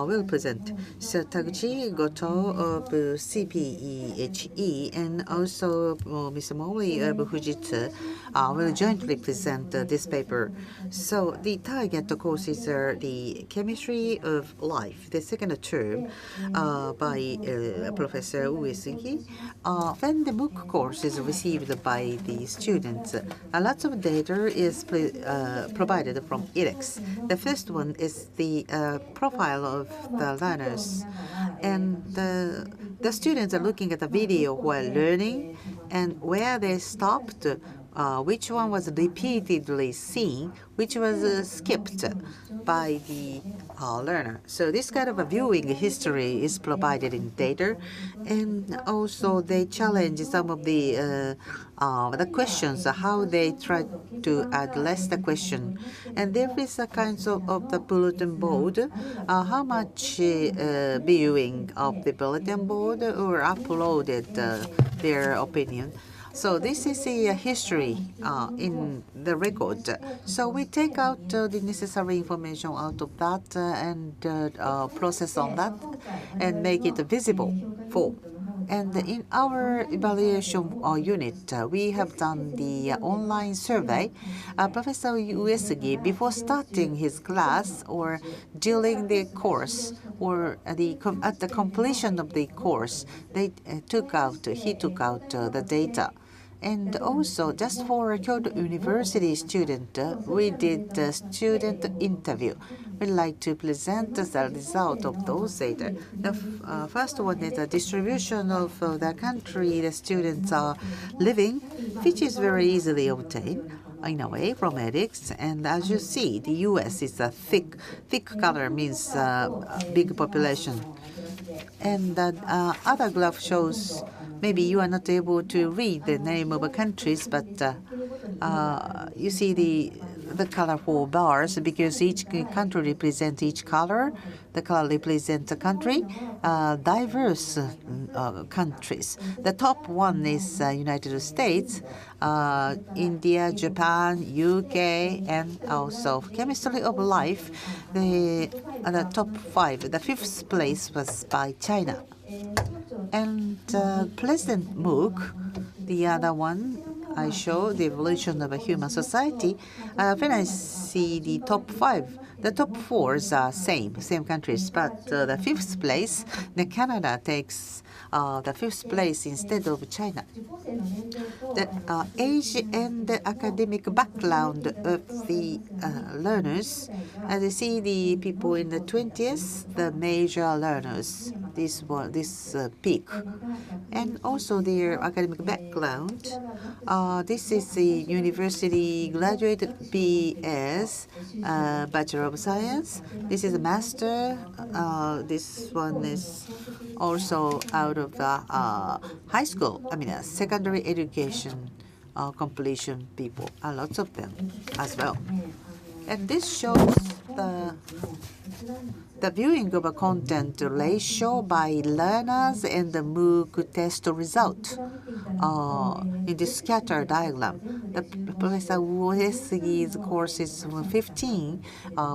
will present. So Taguchi Goto of CPEHE and also Mr. Mori of Fujitsu will jointly present this paper. So the target course is the chemistry of life, the second term by Professor Uesugi. When the MOOC course is received by the students, lots of data is provided from edX. The first one is the profile of the learners. And the students are looking at the video while learning and where they stopped, which one was repeatedly seen, which was skipped by the learner. So this kind of a viewing history is provided in data, and also they challenge some of the questions, how they try to address the question. And there is a kind of the bulletin board, how much viewing of the bulletin board or uploaded their opinion. So this is a history in the record. So we take out the necessary information out of that and process on that and make it visible for. And in our evaluation unit, we have done the online survey. Professor Uesugi, before starting his class or during the course or at the completion of the course, he took out the data. And also, just for a Kyoto University student, we did a student interview. We'd like to present the result of those data. The first one is the distribution of the country the students are living, which is very easily obtained in a way from edX. And as you see, the US is a thick color, means big population. And the other graph shows maybe you are not able to read the name of countries, but you see the colorful bars because each country represents each color. The color represents the country, diverse countries. The top one is United States, India, Japan, UK, and also chemistry of life. The top 5, the 5th place was by China. And President MOOC, the other one, I show the evolution of a human society. When I see the top 5, the top 4s are same countries, but the 5th place, Canada takes the 5th place instead of China. The age and the academic background of the learners, as you see the people in the 20s, the major learners, this peak. And also their academic background. This is the university graduate BS, Bachelor of Science. This is a master. This one is also out of the high school, secondary education completion people, lots of them as well. And this shows the viewing of a content ratio by learners and the MOOC test result in this scatter diagram. The Professor Uesugi's course is 15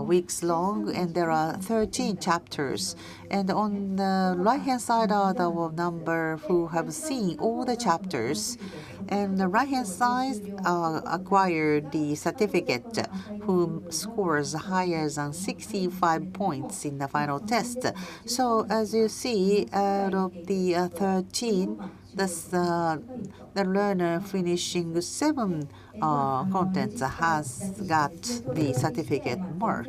weeks long, and there are 13 chapters. And on the right-hand side are the number who have seen all the chapters. And the right-hand side acquired the certificate who scores higher than 65 points in the final test. So as you see, out of the 13, the learner finishing 7 contents has got the certificate mark.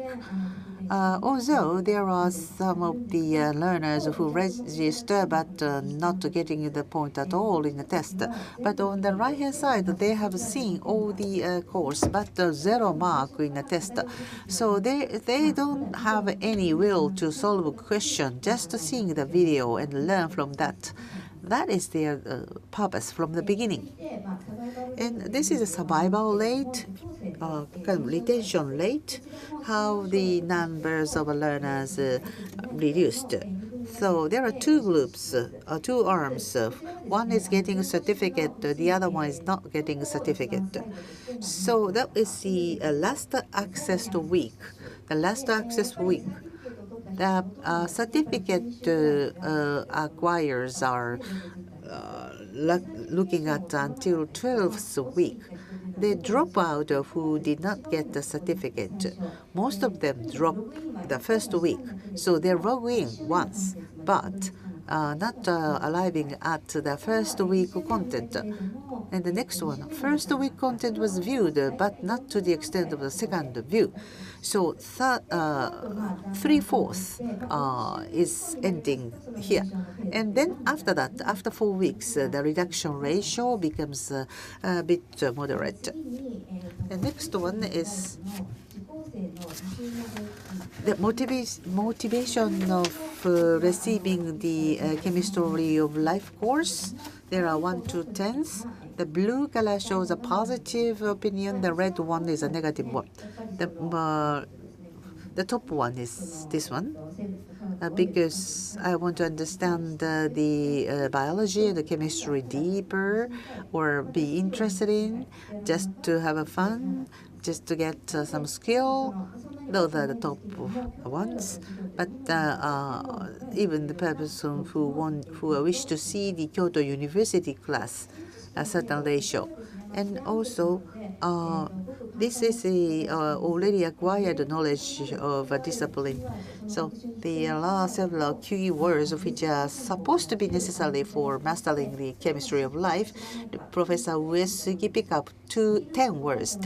Although there are some of the learners who register but not getting the point at all in the test. But on the right-hand side, they have seen all the course, but 0 mark in the test. So they don't have any will to solve a question, just seeing the video and learn from that. That is their purpose from the beginning. And this is a survival rate, retention rate, how the numbers of learners reduced So there are two groups, two arms. One is getting a certificate, the other one is not getting a certificate. So that is the last access week. The last access week. The certificate acquirers are looking at until 12th week. They drop out of who did not get the certificate. Most of them drop the first week, so they log in once, but not arriving at the first week content. And the next one, first week content was viewed, but not to the extent of the second view. So 3/4 is ending here. And then after that, after 4 weeks, the reduction ratio becomes a bit moderate. The next one is the motivation of receiving the chemistry of life course. There are 1 to 10s. The blue color shows a positive opinion. The red one is a negative one. The top one is this one, because I want to understand the biology and the chemistry deeper, or be interested in, just to have a fun, just to get some skill. Those are the top ones. But even the person who wish to see the Kyoto University class, a certain ratio. And also, this is already acquired knowledge of a discipline. So there are several key words which are supposed to be necessary for mastering the chemistry of life. Professor Uesugi picked up 10 words.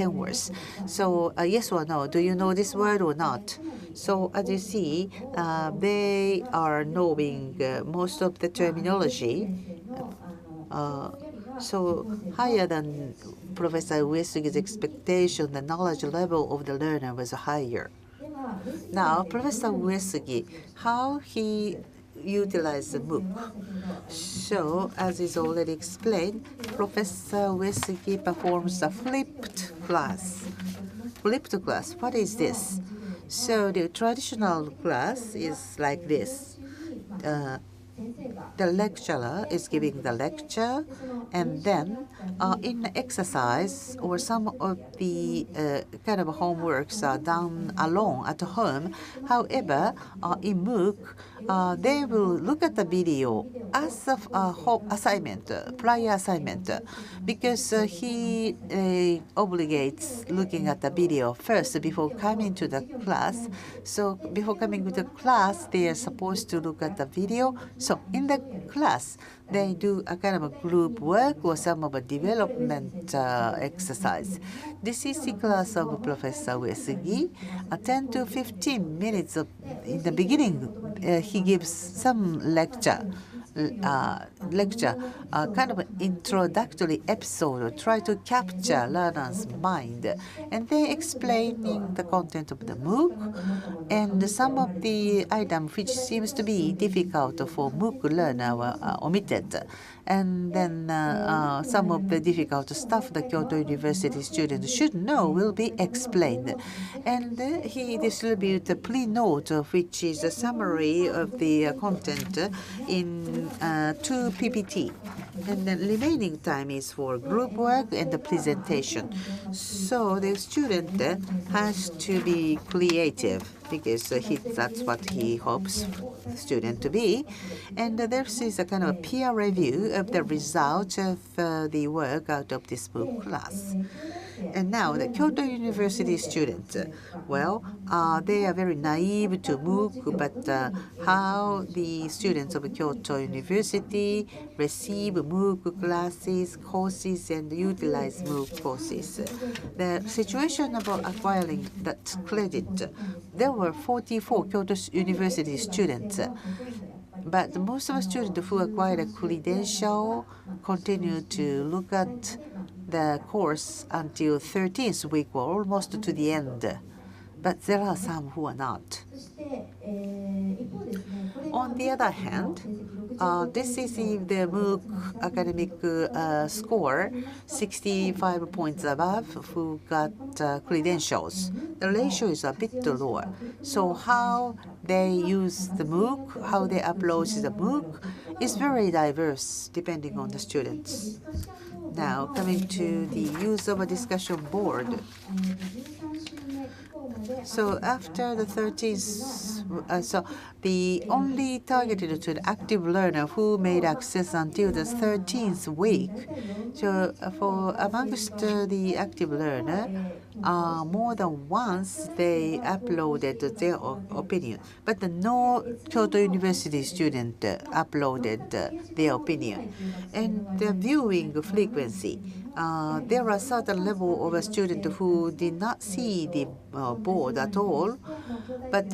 So yes or no, do you know this word or not? So as you see, they are knowing most of the terminology. So higher than Professor Uesugi's expectation, the knowledge level of the learner was higher. Now, Professor Uesugi, how he utilized the MOOC. So, as is already explained, Professor Uesugi performs a flipped class. Flipped class, what is this? So the traditional class is like this. The lecturer is giving the lecture, and then in exercise or some of the kind of homeworks are done alone at home. However, in MOOC, they will look at the video as a assignment, prior assignment, because he obligates looking at the video first before coming to the class. So before coming to the class, they are supposed to look at the video. So in the class, they do a kind of a group work or some of a development exercise. This is the class of Professor Uesugi. 10 to 15 minutes in the beginning, he gives some lecture, kind of an introductory episode, try to capture learner's mind, and they explaining the content of the MOOC and some of the items which seems to be difficult for MOOC learner were omitted. And then some of the difficult stuff the Kyoto University students should know will be explained. And he distributes a pre-note, which is a summary of the content in 2 PPT. And the remaining time is for group work and the presentation. So the student has to be creative, because that's what he hopes the student to be. And there is a kind of peer review of the result of the work out of this MOOC class. And now the Kyoto University students, well, they are very naive to MOOC, but how the students of Kyoto University receive MOOC classes, courses, and utilize MOOC courses. The situation about acquiring that credit, there were 44 Kyoto University students. But most of the students who acquired a credential continue to look at the course until 13th week, or almost to the end. But there are some who are not. On the other hand, this is the MOOC academic score, 65 points above, who got credentials. The ratio is a bit lower. So how they use the MOOC, how they approach the MOOC is very diverse depending on the students. Now, coming to the use of a discussion board. So after the 13th, the only targeted to the active learner who made access until the 13th week. So for amongst the active learner, more than once they uploaded their opinion, but no Kyoto University student uploaded their opinion. And the viewing frequency. There are certain level of a student who did not see the board at all, but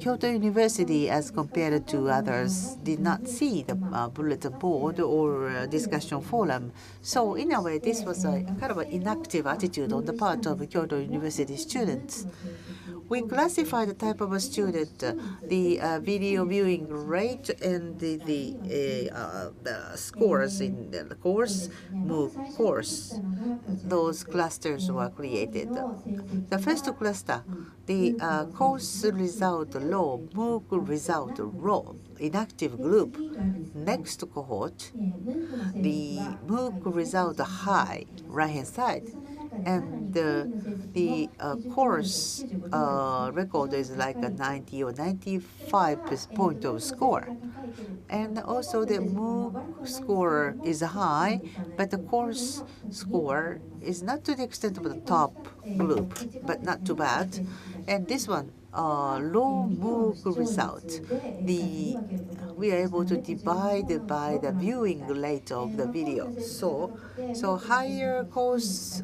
Kyoto University, as compared to others, did not see the bulletin board or discussion forum. So in a way, this was a kind of an inactive attitude on the part of Kyoto University students. We classify the type of a student, the video viewing rate, and the scores in the course, MOOC course. Those clusters were created. The first cluster, the course result low, MOOC result low, inactive group. Next cohort, the MOOC result high, right-hand side. And the course record is like a 90 or 95 point of score. And also the MOOC score is high, but the course score is not to the extent of the top group, but not too bad. And this one, low MOOC result, we are able to divide by the viewing rate of the video. So higher course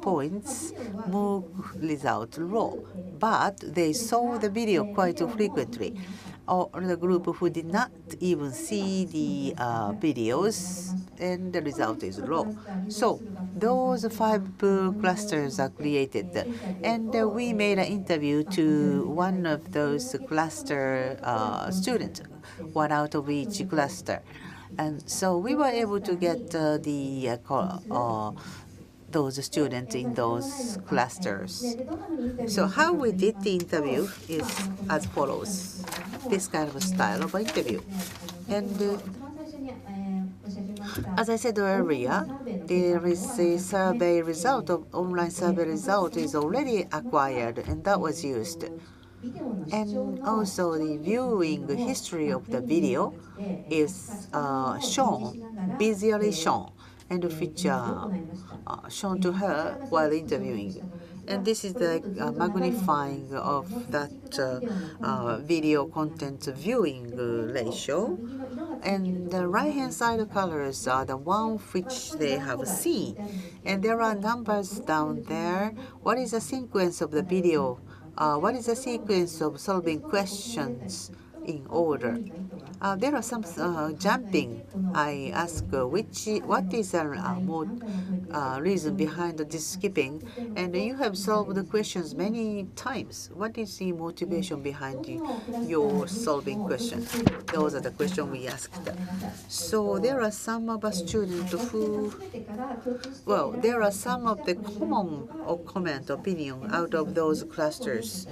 points, MOOC result low, but they saw the video quite frequently. Or the group who did not even see the videos, and the result is low. So those 5 clusters are created, and we made an interview to one of those cluster students, one out of each cluster. And so we were able to get those students in those clusters. So how we did the interview is as follows. This kind of a style of interview. And as I said earlier, there is a survey result of online survey result is already acquired, and that was used. And also the viewing history of the video is shown, visually shown, and which shown to her while interviewing. And this is the magnifying of that video content viewing ratio. And the right-hand side colors are the one which they have seen. And there are numbers down there. What is the sequence of the video? What is the sequence of solving questions in order? There are some jumping. I ask what is the more reason behind this skipping? And you have solved the questions many times. What is the motivation behind your solving question? Those are the questions we asked. So there are some of us students who, well, there are some of the common or comment opinion out of those clusters.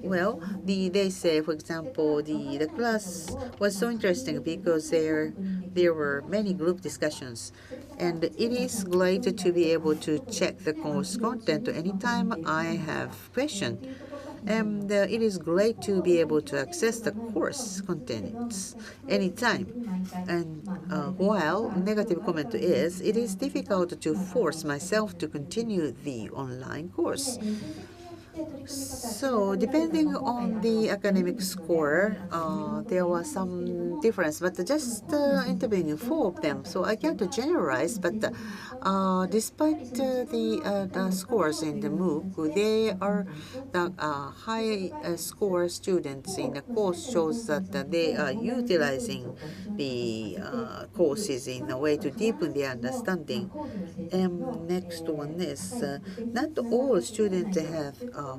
Well, they say, for example, the class was so interesting because there were many group discussions, and it is great to be able to check the course content anytime I have question. And it is great to be able to access the course contents anytime. And while negative comment is, it is difficult to force myself to continue the online course. So depending on the academic score, there was some difference, but just interviewing 4 of them, so I can't generalize. But despite the scores in the MOOC, they are the high score students in the course shows that they are utilizing the courses in a way to deepen their understanding. And next one is not all students have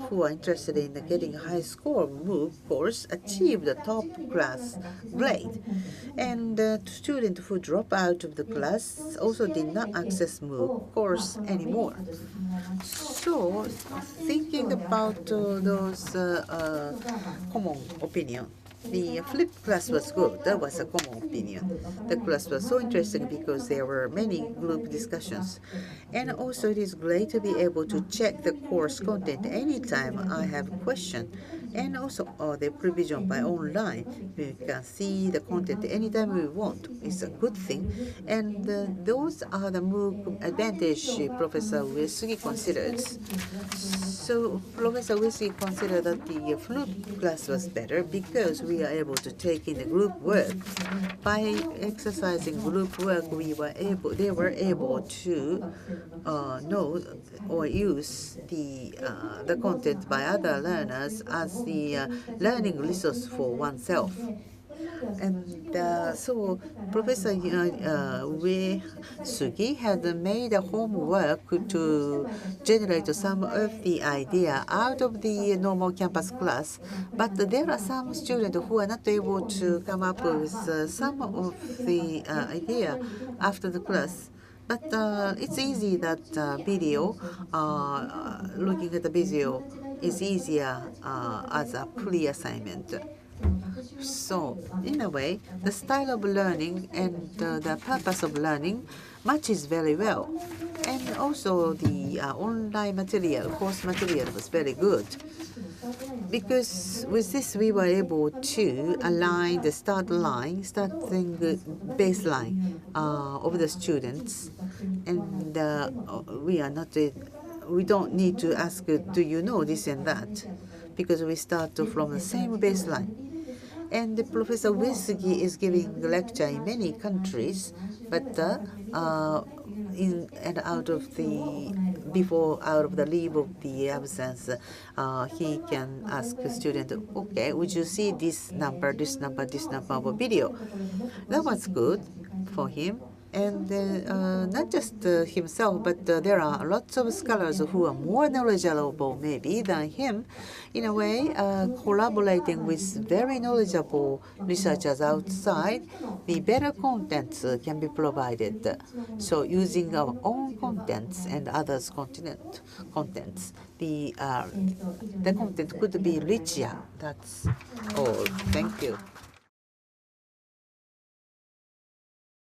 who are interested in getting a high score MOOC course achieve the top class grade. And students who drop out of the class also did not access MOOC course anymore. So thinking about those common opinion, the flipped class was good. That was a common opinion. The class was so interesting because there were many group discussions. And also it is great to be able to check the course content anytime I have a question. And also the provision by online. We can see the content anytime we want. It's a good thing. And those are the MOOC advantage Professor Uesugi considers. So Professor Uesugi considered that the flute class was better because we are able to take in the group work. By exercising group work, they were able to know or use the content by other learners as the learning resource for oneself. And so Professor Uesugi had made a homework to generate some of the idea out of the normal campus class. But there are some students who are not able to come up with some of the idea after the class. But it's easy that video, looking at the video is easier as a pre-assignment. So, in a way, the style of learning and the purpose of learning matches very well. And also the online material, course material was very good. Because with this, we were able to align the starting baseline of the students. And we don't need to ask, do you know this and that? Because we start from the same baseline. And Professor Uesugi is giving a lecture in many countries, but out of the leave of the absence, he can ask the student, okay, would you see this number of a video? That was good for him. And not just himself, but there are lots of scholars who are more knowledgeable maybe than him. In a way, collaborating with very knowledgeable researchers outside, the better contents can be provided. So using our own contents and others' contents, the content could be richer. That's all. Thank you.